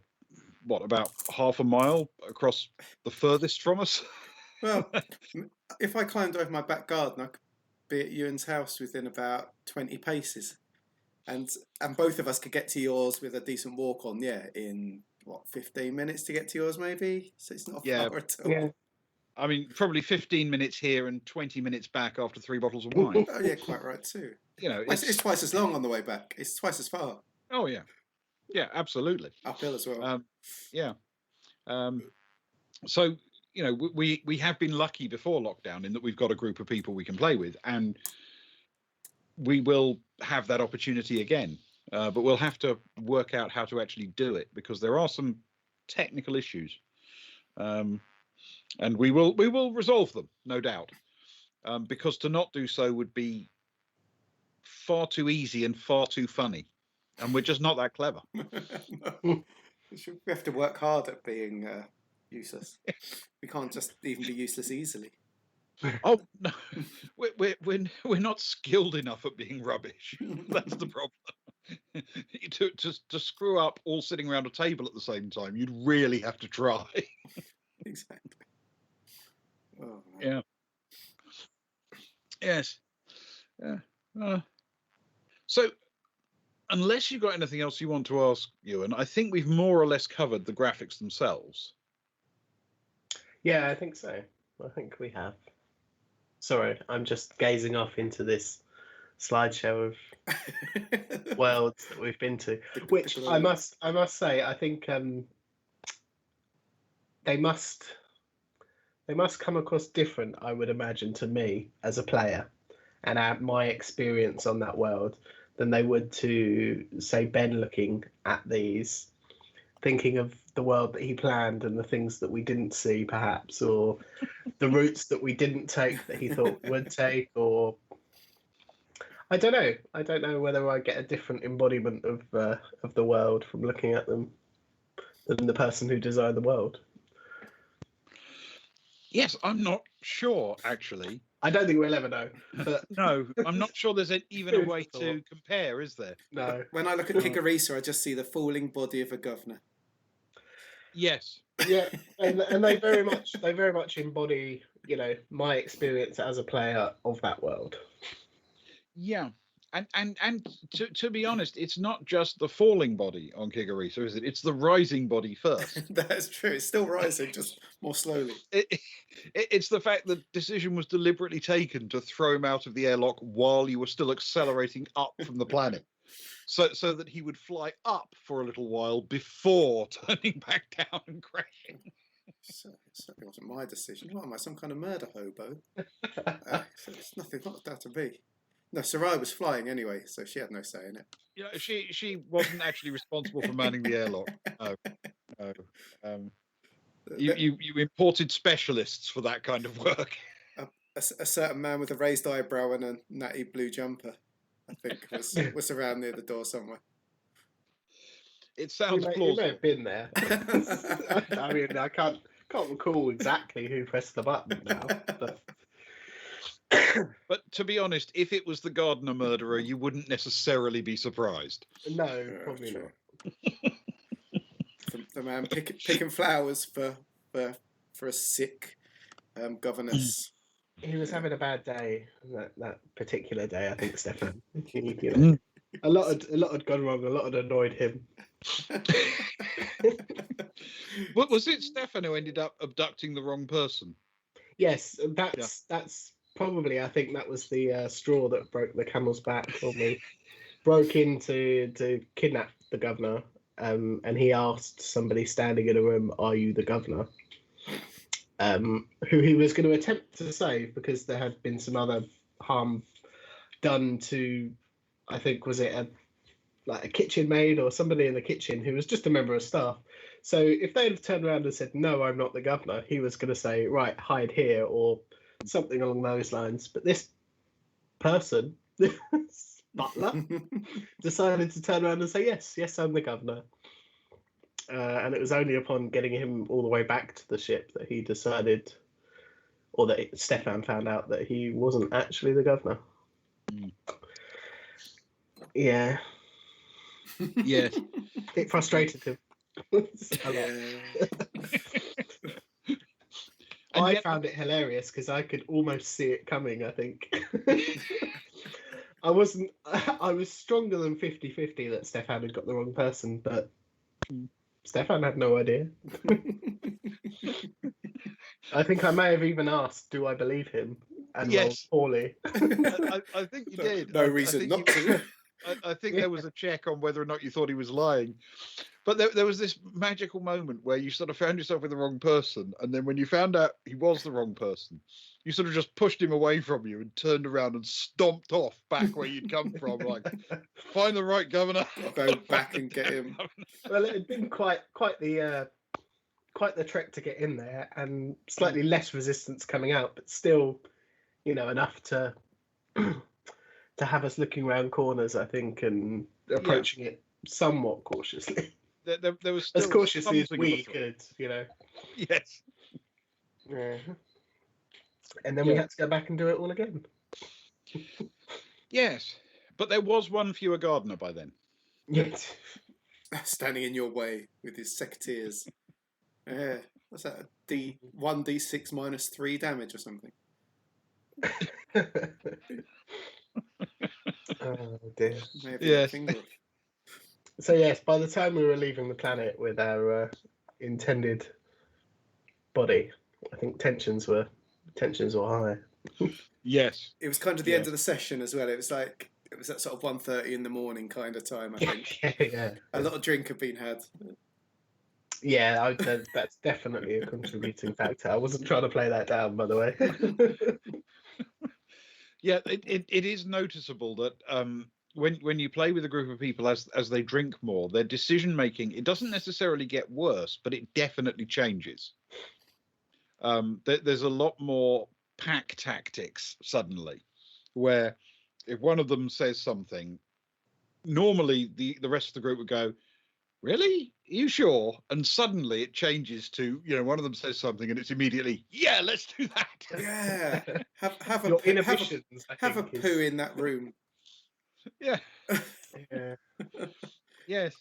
about half a mile across the furthest from us. Well, if I climbed over my back garden, I could be at Ewan's house within about 20 paces. and both of us could get to yours with a decent walk on. Yeah, in what 15 minutes to get to yours, maybe. So it's not far at all. Yeah. I mean, probably 15 minutes here and 20 minutes back after 3 bottles of wine. Oh yeah, quite right too. You know, It's twice as long on the way back. It's twice as far. Oh yeah, yeah, absolutely. Uphill as well. Yeah. So you know, we have been lucky before lockdown in that we've got a group of people we can play with, and we will have that opportunity again. But we'll have to work out how to actually do it because there are some technical issues, and we will resolve them, no doubt. Because to not do so would be far too easy and far too funny, and we're just not that clever. No. We have to work hard at being useless. We can't just even be useless easily. Oh no, we're not skilled enough at being rubbish. That's the problem. to screw up all sitting around a table at the same time, you'd really have to try. Exactly. Oh, yeah. Yes. Yeah. So, unless you've got anything else you want to ask, Ewan, I think we've more or less covered the graphics themselves. Yeah, I think so. I think we have. Sorry, I'm just gazing off into this slideshow of worlds that we've been to, which I must say, I think they must come across different, I would imagine, to me as a player and my experience on that world than they would to, say, Ben looking at these, thinking of the world that he planned and the things that we didn't see, perhaps, or the routes that we didn't take that he thought we would take, or I don't know. I don't know whether I get a different embodiment of the world from looking at them than the person who designed the world. Yes, I'm not sure, actually. I don't think we'll ever know. But no, I'm not sure there's even a way to compare, is there? No. When I look at Kigarisa, I just see the falling body of a governor. Yes. Yeah, and they very much embody, you know, my experience as a player of that world. Yeah. And to be honest, it's not just the falling body on Kigarisa, is it? It's the rising body first. That's true. It's still rising, just more slowly. It's the fact that decision was deliberately taken to throw him out of the airlock while you were still accelerating up from the planet, so that he would fly up for a little while before turning back down and crashing. So it certainly wasn't my decision. What am I, some kind of murder hobo? So it's nothing, not that to be. No, Sarai was flying anyway, so she had no say in it. Yeah, she wasn't actually responsible for manning the airlock. No. You imported specialists for that kind of work. A certain man with a raised eyebrow and a natty blue jumper, I think, was around near the door somewhere. It sounds plausible. You may have been there. I mean, I can't recall exactly who pressed the button now. But to be honest, if it was the gardener murderer, you wouldn't necessarily be surprised. No, probably not. The man picking flowers for a sick governess. He was having a bad day that particular day, I think, Stefan. You know, a lot had gone wrong. A lot had annoyed him. Was it Stefan who ended up abducting the wrong person? Yes, that's probably. I think that was the straw that broke the camel's back. Probably broke in to kidnap the governor. And he asked somebody standing in a room, "Are you the governor?" Who he was going to attempt to save because there had been some other harm done to, I think, was it a kitchen maid or somebody in the kitchen who was just a member of staff. So if they'd have turned around and said, "No, I'm not the governor," he was going to say, "Right, hide here," or something along those lines. But this person, butler, decided to turn around and say, yes, I'm the governor. And it was only upon getting him all the way back to the ship that he decided, or that Stefan found out that he wasn't actually the governor. Yeah. Yes. It frustrated him. I found it hilarious because I could almost see it coming, I think. I wasn't. I was stronger than 50-50 that Stefan had got the wrong person, but Stefan had no idea. I think I may have even asked, "Do I believe him?" and rolled Yes. poorly. I think you did. No I reason think not to. I think there was a check on whether or not you thought he was lying. But there was this magical moment where you sort of found yourself with the wrong person. And then when you found out he was the wrong person, you sort of just pushed him away from you and turned around and stomped off back where you'd come from. Like, find the right governor. I'll go back and get him. Well, it had been quite the trek to get in there, and slightly less resistance coming out, but still, enough to to have us looking around corners, I think, and approaching it somewhat cautiously. There was still as cautiously as something of a we threat. could, Yes. Yeah. And then we had to go back and do it all again. Yes. But there was one fewer gardener by then. Yes. Standing in your way with his secateurs. What's that? 1d6 minus 3 damage or something. Oh dear. Yes. So yes, by the time we were leaving the planet with our intended body, I think tensions were high. Yes. It was kind of the end of the session as well. It was that sort of 1:30 in the morning kind of time, I think. Yeah. A lot of drink had been had. Yeah, that's definitely a contributing factor. I wasn't trying to play that down, by the way. Yeah, it is noticeable that when you play with a group of people as they drink more, their decision making, it doesn't necessarily get worse, but it definitely changes. There's a lot more pack tactics suddenly, where if one of them says something, normally the rest of the group would go, "Really? Are you sure?" And suddenly it changes to, one of them says something and it's immediately, "Yeah, let's do that." Yeah. Have Your a inhibitions, have a poo in that room. Yeah. Yeah. Yes.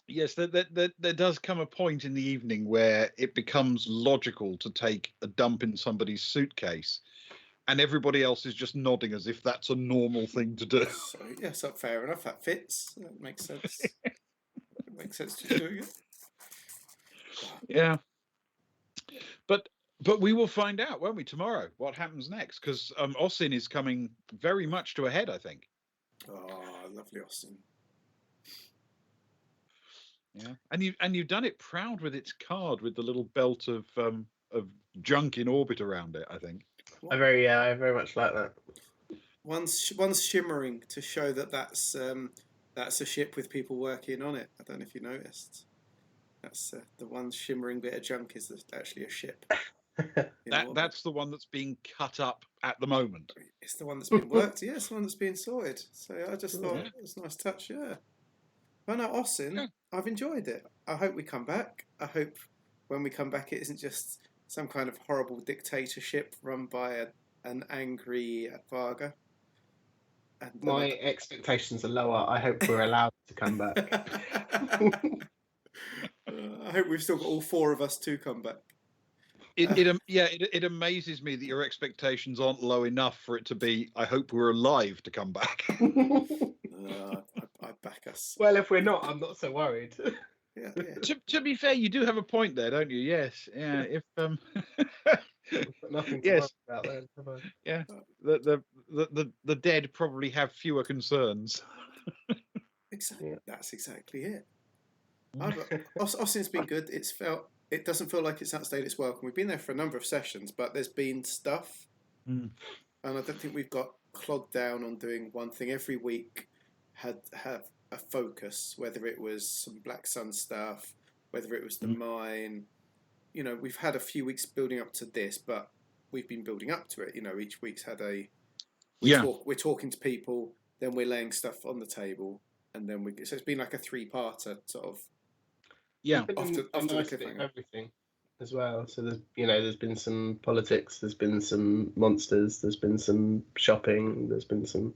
Yes, there does come a point in the evening where it becomes logical to take a dump in somebody's suitcase, and everybody else is just nodding as if that's a normal thing to do. So fair enough. That fits. That makes sense. It makes sense just doing it. Yeah. But we will find out, won't we, tomorrow, what happens next? Because Osin is coming very much to a head, I think. Oh, lovely Austin. Yeah, and you've done it proud with its card with the little belt of junk in orbit around it, I think. I very much like that. One's shimmering to show that's a ship with people working on it. I don't know if you noticed. That's the one shimmering bit of junk is actually a ship. That's the one that's being cut up at the moment. It's the one that's been worked. Yeah, it's the one that's being sorted. So I just thought it was a nice touch. Yeah. Well, no, Austin, I've enjoyed it. I hope we come back. I hope when we come back, it isn't just some kind of horrible dictatorship run by an angry Varga. My expectations are lower. I hope we're allowed to come back. I hope we've still got all 4 of us to come back. It amazes me that your expectations aren't low enough for it to be, I hope we're alive to come back. I back us. Well, if we're not, I'm not so worried. Yeah. To be fair, you do have a point there, don't you? Yes. Yeah. If nothing to worry about then, have I? Yeah. The dead probably have fewer concerns. Exactly. Yeah. That's exactly it. Austin's been good. It doesn't feel like it's outstayed its welcome. We've been there for a number of sessions, but there's been stuff, and I don't think we've got clogged down on doing one thing. Every week have a focus, whether it was some Black Sun stuff, whether it was the mine. We've had a few weeks building up to this, but we've been building up to it. Each week's had we're talking to people, then we're laying stuff on the table, and then so it's been like a 3-parter sort of. Yeah, after everything as well. So there's been some politics, there's been some monsters, there's been some shopping, there's been some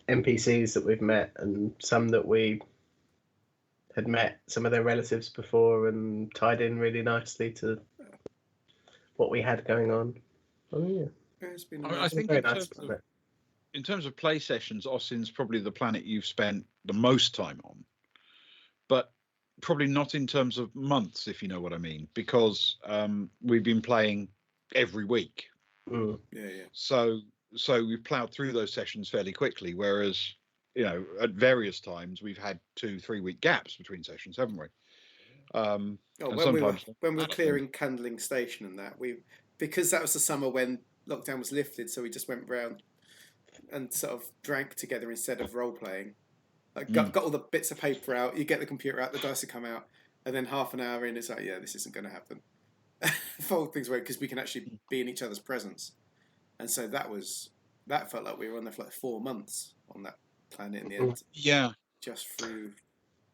NPCs that we've met, and some that we had met some of their relatives before and tied in really nicely to what we had going on. Oh yeah, It's been I think very nice about it. in terms of play sessions, Ossian's probably the planet you've spent the most time on, but probably not in terms of months, if you know what I mean, because we've been playing every week. Mm. Yeah. So we've ploughed through those sessions fairly quickly, whereas, at various times we've had 2-3 week gaps between sessions, haven't we? And when we were clearing Candling Station and that, because that was the summer when lockdown was lifted, so we just went round and sort of drank together instead of role playing. Got all the bits of paper out, you get the computer out, the dice would come out, and then half an hour in, it's like, yeah, this isn't going to happen. Fold things away because we can actually be in each other's presence. And so that felt like we were on there for like 4 months on that planet in the end. Yeah. Just through,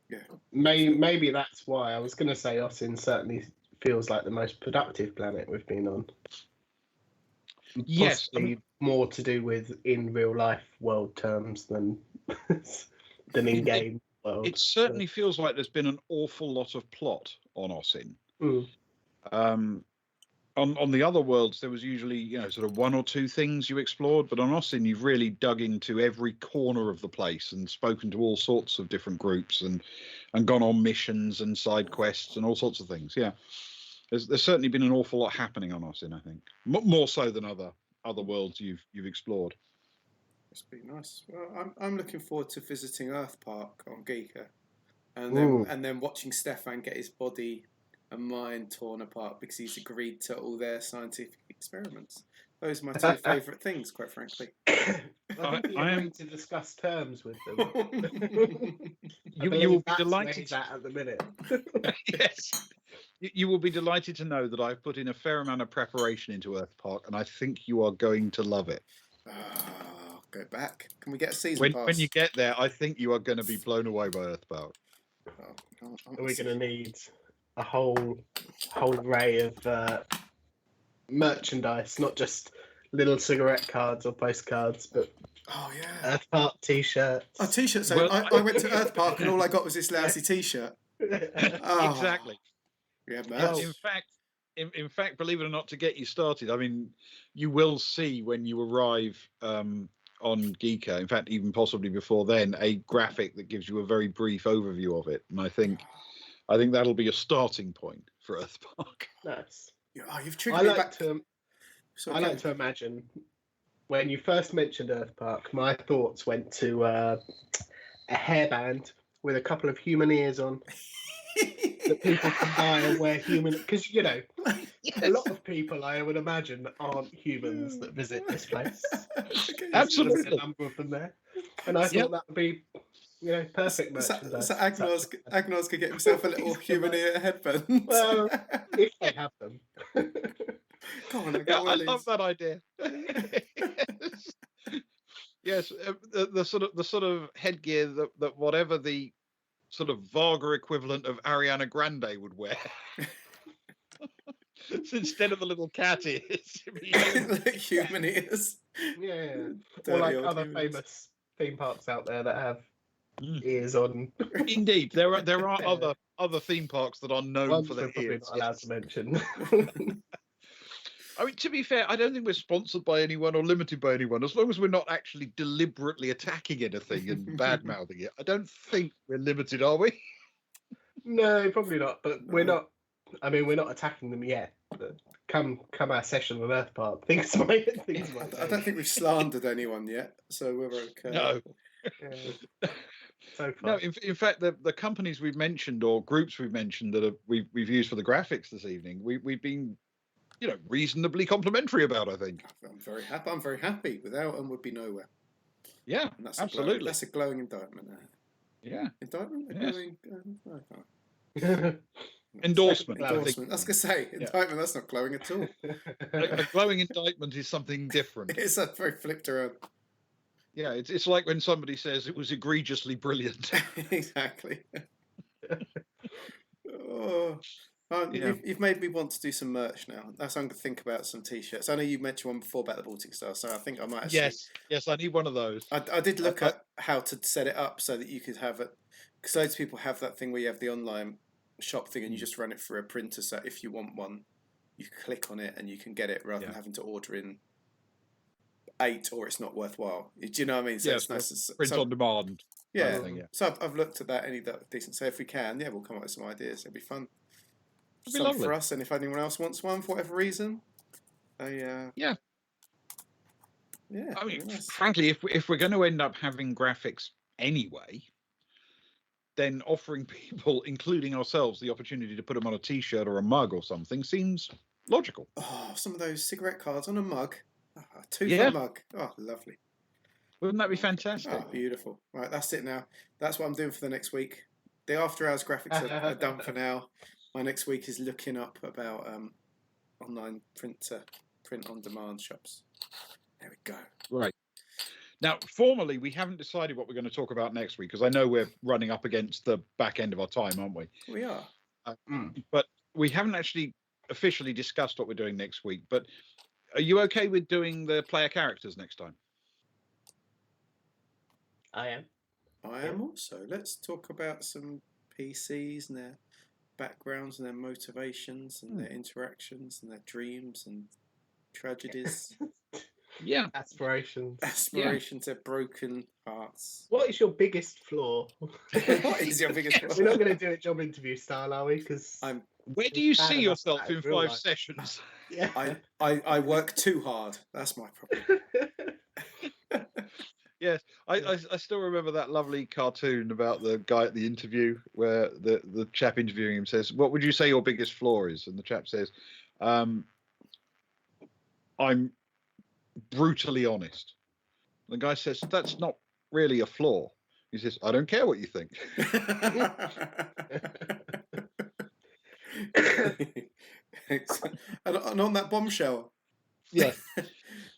yeah. Maybe that's why I was going to say Ossian certainly feels like the most productive planet we've been on. Yes. Possibly more to do with in real life world terms than in game world. It certainly feels like there's been an awful lot of plot on Ossian. On the other worlds, there was usually, sort of 1 or 2 things you explored, but on Ossian, you've really dug into every corner of the place and spoken to all sorts of different groups and gone on missions and side quests and all sorts of things. Yeah, there's certainly been an awful lot happening on Ossian, I think, more so than other worlds you've explored. It's been nice. Well, I'm looking forward to visiting Earth Park on Geeka, and then watching Stefan get his body and mind torn apart because he's agreed to all their scientific experiments. Those are my 2 favourite things, quite frankly. I am to discuss terms with them. You will be delighted at the minute. Yes. You will be delighted to know that I've put in a fair amount of preparation into Earth Park, and I think you are going to love it. Go back. Can we get a season pass? When you get there, I think you are going to be blown away by Earth Park. We're going to need a whole array of merchandise, not just little cigarette cards or postcards, but Earth Park t-shirts. Oh, t-shirts. So I went to Earth Park and all I got was this lousy t-shirt. Exactly. Yeah, in fact, believe it or not, to get you started, I mean, you will see when you arrive on Geeka, in fact, even possibly before then, a graphic that gives you a very brief overview of it, and I think that'll be a starting point for Earth Park. Nice. You've triggered me back. I like to imagine when you first mentioned Earth Park, my thoughts went to a hairband with a couple of human ears on. That people can buy and wear human, because a lot of people, I would imagine, aren't humans that visit this place. Absolutely, there's a number of them there, and I thought that would be, perfect merchandise. So Agnos could get himself a little human ear headband. Well, if they have them. I love that idea. Yes, the sort of headgear that whatever the sort of vulgar equivalent of Ariana Grande would wear. So instead of the little cat ears, human ears. Yeah. Or like other famous theme parks out there that have ears on. Indeed, there are other theme parks that are known for their ears. Not allowed to mention. I mean, to be fair, I don't think we're sponsored by anyone or limited by anyone. As long as we're not actually deliberately attacking anything and bad-mouthing it, I don't think we're limited, are we? No, probably not. But we're not. I mean, we're not attacking them yet. But come our session with Earth Park, things might. I don't think we've slandered anyone yet, so we're okay. No. So far. No, in fact, the companies we've mentioned or groups we've mentioned that we've used for the graphics this evening, we've been reasonably complimentary about, I think. I'm very happy. I'm very happy. Without them, would be nowhere. Yeah, and that's absolutely. That's a glowing indictment. Yeah. Indictment? Yes. Endorsement. I was going to say, indictment, that's not glowing at all. A glowing indictment is something different. It's very flipped around. Yeah, it's like when somebody says it was egregiously brilliant. Exactly. You've made me want to do some merch now. That's I'm going to think about some t-shirts. I know you mentioned one before about the Baltic Star, so I think I might actually... Yes, I need one of those. I did look at how to set it up so that you could have it, because loads of people have that thing where you have the online shop thing and you just run it through a printer, so if you want one, you click on it and you can get it rather than having to order in 8 or it's not worthwhile. Do you know what I mean? So Yes, it's nice. print on demand. Yeah. Kind of thing, yeah. So I've looked at that. Any that decent. So if we can, we'll come up with some ideas. It'll be fun. It'd be Something lovely. for us, and if anyone else wants one for whatever reason, Yeah. yeah. I mean, nice. frankly, if we're going to end up having graphics anyway, then offering people, including ourselves, the opportunity to put them on a T-shirt or a mug or something seems logical. Oh, some of those cigarette cards on a mug. Oh, a 2 Yeah. for a mug. Oh, lovely. Wouldn't that be fantastic? Oh, beautiful. Right, that's it now. That's what I'm doing for the next week. The after hours graphics are done for now. My next week is looking up about online print on demand shops. There we go. Right. Now, formally, we haven't decided what we're going to talk about next week, because I know we're running up against the back end of our time, aren't we? We are. But we haven't actually officially discussed what we're doing next week. But are you okay with doing the player characters next time? I am. I am also. Let's talk about some PCs and their backgrounds and their motivations and their interactions and their dreams and tragedies. Yeah. Aspirations. Aspirations, their broken hearts. What is your biggest flaw? What is your biggest flaw? We're not going to do it job interview style, are we? Because Where do you bad see enough yourself at in real 5 life. sessions? yeah. I work too hard. That's my problem. Yes, I still remember that lovely cartoon about the guy at the interview where the chap interviewing him says, "What would you say your biggest flaw is?" And the chap says, "I'm brutally honest." The guy says, "That's not really a flaw." He says, "I don't care what you think." And on that bombshell. Yeah.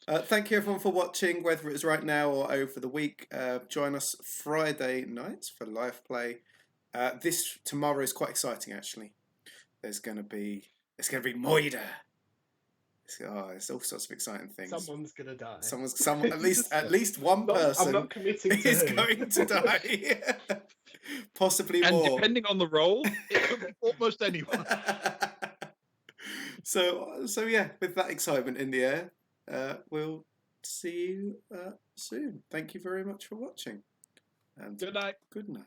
Thank you everyone for watching, whether it's right now or over the week. Join us Friday nights for live play. Tomorrow is quite exciting actually. It's going to be Moida. There's all sorts of exciting things. Someone's gonna die. Someone at least one person I'm not committing to is who. going to die. Possibly And more. depending on the role, it could be almost anyone. So yeah, with that excitement in the air, we'll see you soon. Thank you very much for watching. And Good night. Good night.